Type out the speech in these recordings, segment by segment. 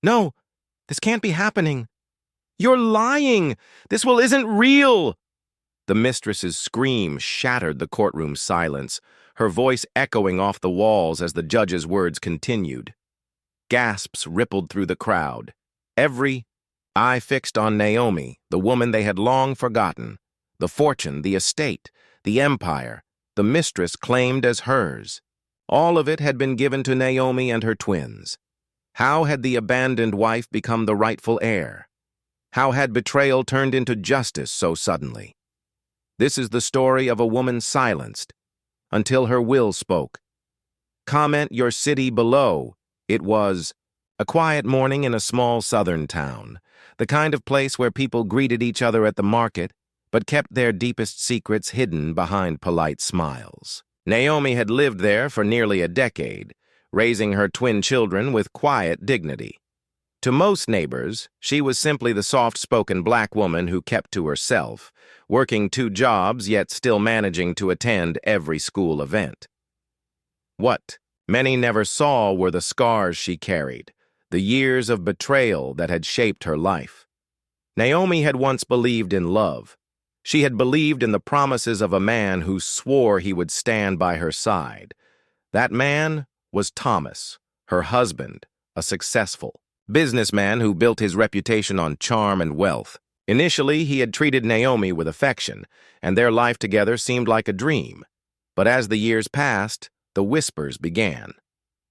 No, this can't be happening. You're lying! This will isn't real! The mistress's scream shattered the courtroom silence, her voice echoing off the walls as the judge's words continued. Gasps rippled through the crowd. Every eye fixed on Naomi, the woman they had long forgotten. The fortune, the estate, the empire, the mistress claimed as hers. All of it had been given to Naomi and her twins. How had the abandoned wife become the rightful heir? How had betrayal turned into justice so suddenly? This is the story of a woman silenced until her will spoke. Comment your city below. It was a quiet morning in a small southern town, the kind of place where people greeted each other at the market, but kept their deepest secrets hidden behind polite smiles. Naomi had lived there for nearly a decade, raising her twin children with quiet dignity. To most neighbors, she was simply the soft-spoken black woman who kept to herself, working 2 jobs yet still managing to attend every school event. What many never saw were the scars she carried, the years of betrayal that had shaped her life. Naomi had once believed in love. She had believed in the promises of a man who swore he would stand by her side. That man was Thomas, her husband, a successful businessman who built his reputation on charm and wealth. Initially, he had treated Naomi with affection, and their life together seemed like a dream. But as the years passed, the whispers began.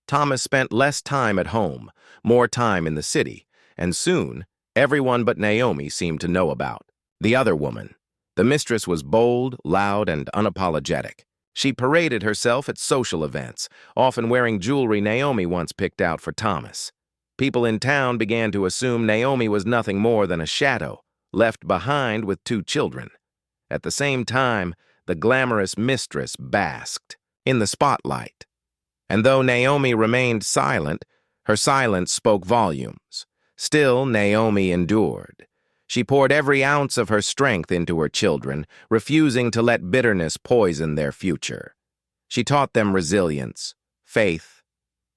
Thomas spent less time at home, more time in the city, and soon, everyone but Naomi seemed to know about the other woman. The mistress was bold, loud, and unapologetic. She paraded herself at social events, often wearing jewelry Naomi once picked out for Thomas. People in town began to assume Naomi was nothing more than a shadow, left behind with 2 children. At the same time, the glamorous mistress basked in the spotlight. And though Naomi remained silent, her silence spoke volumes. Still, Naomi endured. She poured every ounce of her strength into her children, refusing to let bitterness poison their future. She taught them resilience, faith,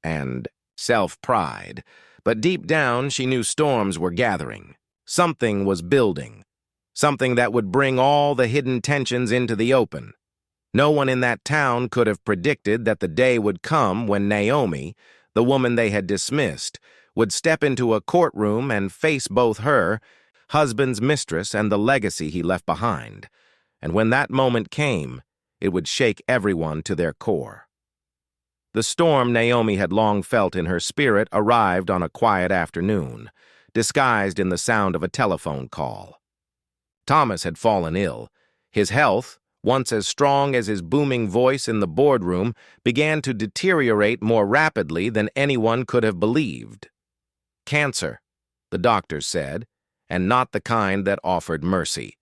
and self-pride. But deep down, she knew storms were gathering. Something was building. Something that would bring all the hidden tensions into the open. No one in that town could have predicted that the day would come when Naomi, the woman they had dismissed, would step into a courtroom and face both her husband's mistress and the legacy he left behind. And when that moment came, it would shake everyone to their core. The storm Naomi had long felt in her spirit arrived on a quiet afternoon, disguised in the sound of a telephone call. Thomas had fallen ill. His health, once as strong as his booming voice in the boardroom, began to deteriorate more rapidly than anyone could have believed. Cancer, the doctors said, and not the kind that offered mercy.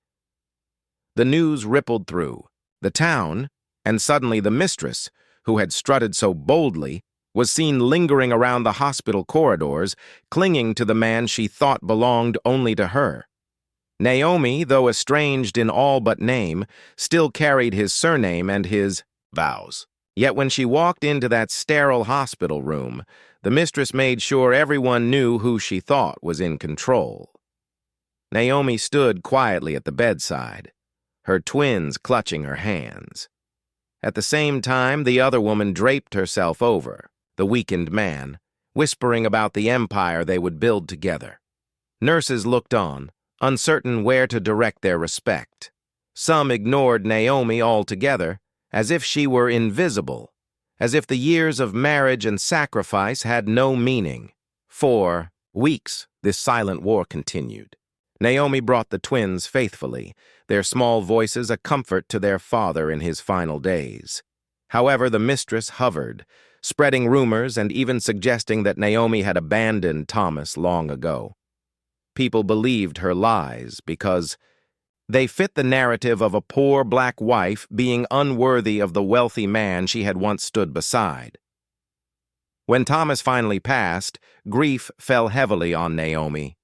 The news rippled through the town, and suddenly the mistress, who had strutted so boldly, was seen lingering around the hospital corridors, clinging to the man she thought belonged only to her. Naomi, though estranged in all but name, still carried his surname and his vows. Yet when she walked into that sterile hospital room, the mistress made sure everyone knew who she thought was in control. Naomi stood quietly at the bedside, her twins clutching her hands. At the same time, the other woman draped herself over the weakened man, whispering about the empire they would build together. Nurses looked on, uncertain where to direct their respect. Some ignored Naomi altogether, as if she were invisible, as if the years of marriage and sacrifice had no meaning. For weeks, this silent war continued. Naomi brought the twins faithfully, their small voices a comfort to their father in his final days. However, the mistress hovered, spreading rumors and even suggesting that Naomi had abandoned Thomas long ago. People believed her lies because they fit the narrative of a poor black wife being unworthy of the wealthy man she had once stood beside. When Thomas finally passed, grief fell heavily on Naomi,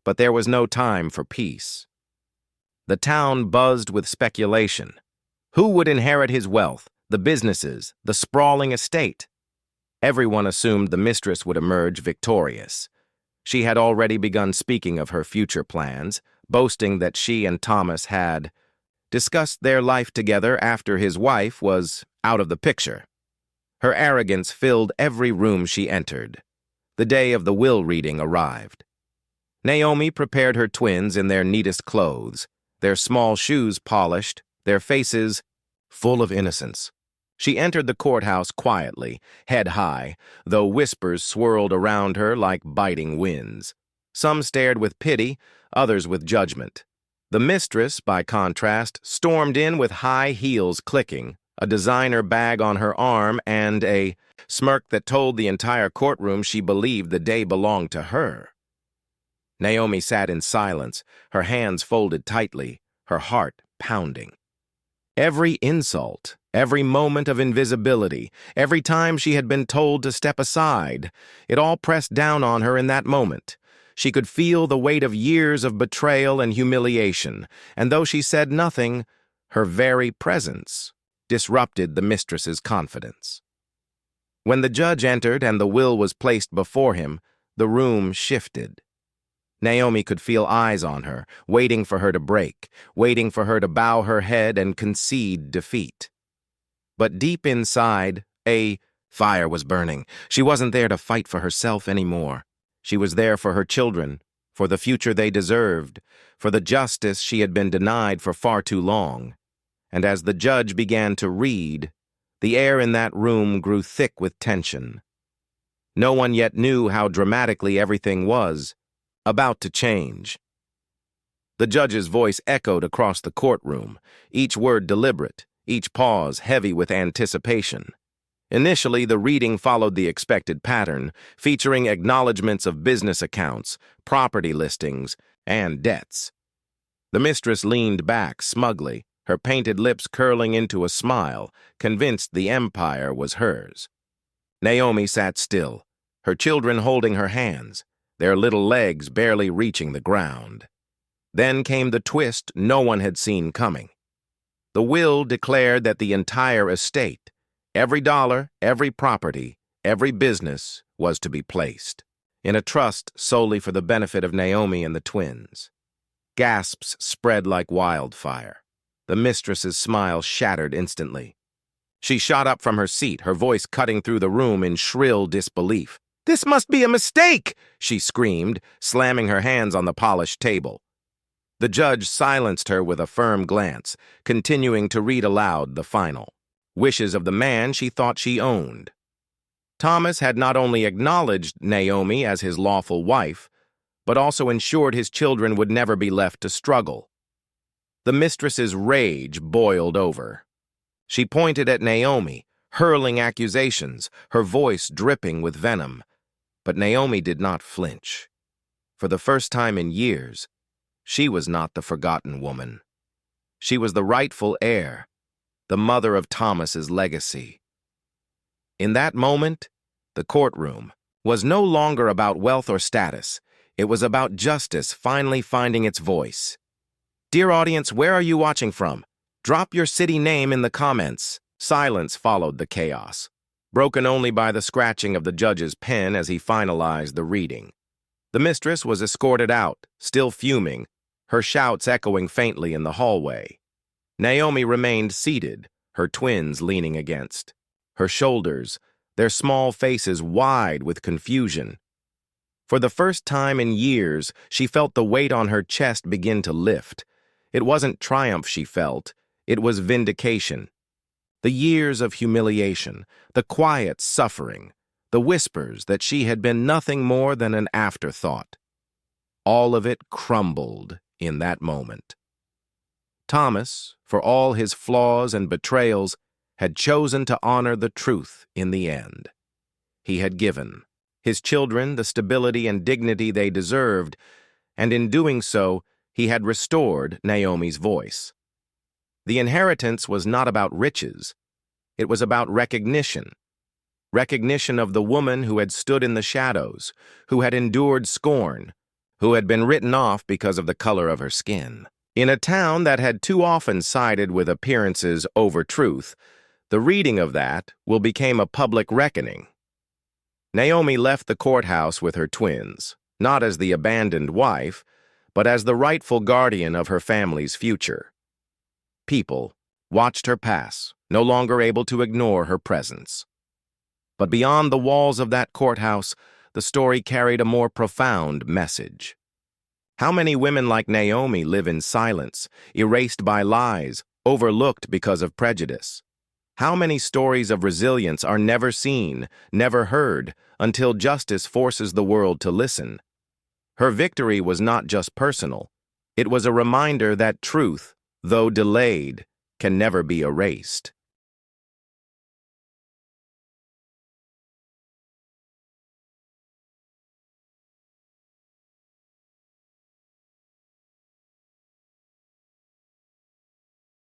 but there was no time for peace. The town buzzed with speculation. Who would inherit his wealth, the businesses, the sprawling estate? Everyone assumed the mistress would emerge victorious. She had already begun speaking of her future plans, boasting that she and Thomas had discussed their life together after his wife was out of the picture. Her arrogance filled every room she entered. The day of the will reading arrived. Naomi prepared her twins in their neatest clothes, their small shoes polished, their faces full of innocence. She entered the courthouse quietly, head high, though whispers swirled around her like biting winds. Some stared with pity, others with judgment. The mistress, by contrast, stormed in with high heels clicking, a designer bag on her arm, and a smirk that told the entire courtroom she believed the day belonged to her. Naomi sat in silence, her hands folded tightly, her heart pounding. Every insult, every moment of invisibility, every time she had been told to step aside, it all pressed down on her in that moment. She could feel the weight of years of betrayal and humiliation, and though she said nothing, her very presence disrupted the mistress's confidence. When the judge entered and the will was placed before him, the room shifted. Naomi could feel eyes on her, waiting for her to break, waiting for her to bow her head and concede defeat. But deep inside, a fire was burning. She wasn't there to fight for herself anymore. She was there for her children, for the future they deserved, for the justice she had been denied for far too long. And as the judge began to read, the air in that room grew thick with tension. No one yet knew how dramatically everything was about to change. The judge's voice echoed across the courtroom, each word deliberate, each pause heavy with anticipation. Initially, the reading followed the expected pattern, featuring acknowledgments of business accounts, property listings, and debts. The mistress leaned back smugly, her painted lips curling into a smile, convinced the empire was hers. Naomi sat still, her children holding her hands, their little legs barely reaching the ground. Then came the twist no one had seen coming. The will declared that the entire estate, every dollar, every property, every business, was to be placed in a trust solely for the benefit of Naomi and the twins. Gasps spread like wildfire. The mistress's smile shattered instantly. She shot up from her seat, her voice cutting through the room in shrill disbelief. "This must be a mistake!" she screamed, slamming her hands on the polished table. The judge silenced her with a firm glance, continuing to read aloud the final wishes of the man she thought she owned. Thomas had not only acknowledged Naomi as his lawful wife, but also ensured his children would never be left to struggle. The mistress's rage boiled over. She pointed at Naomi, hurling accusations, her voice dripping with venom. But Naomi did not flinch. For the first time in years, she was not the forgotten woman. She was the rightful heir, the mother of Thomas's legacy. In that moment, the courtroom was no longer about wealth or status. It was about justice finally finding its voice. Dear audience, where are you watching from? Drop your city name in the comments. Silence followed the chaos, broken only by the scratching of the judge's pen as he finalized the reading. The mistress was escorted out, still fuming, her shouts echoing faintly in the hallway. Naomi remained seated, her twins leaning against, her shoulders, their small faces wide with confusion. For the first time in years, she felt the weight on her chest begin to lift. It wasn't triumph she felt, it was vindication. The years of humiliation, the quiet suffering, the whispers that she had been nothing more than an afterthought. All of it crumbled in that moment. Thomas, for all his flaws and betrayals, had chosen to honor the truth in the end. He had given his children the stability and dignity they deserved, and in doing so, he had restored Naomi's voice. The inheritance was not about riches. It was about recognition. Recognition of the woman who had stood in the shadows, who had endured scorn, who had been written off because of the color of her skin. In a town that had too often sided with appearances over truth, the reading of that will become a public reckoning. Naomi left the courthouse with her twins, not as the abandoned wife, but as the rightful guardian of her family's future. People watched her pass, no longer able to ignore her presence. But beyond the walls of that courthouse, the story carried a more profound message. How many women like Naomi live in silence, erased by lies, overlooked because of prejudice? How many stories of resilience are never seen, never heard, until justice forces the world to listen? Her victory was not just personal. It was a reminder that truth, though delayed, can never be erased.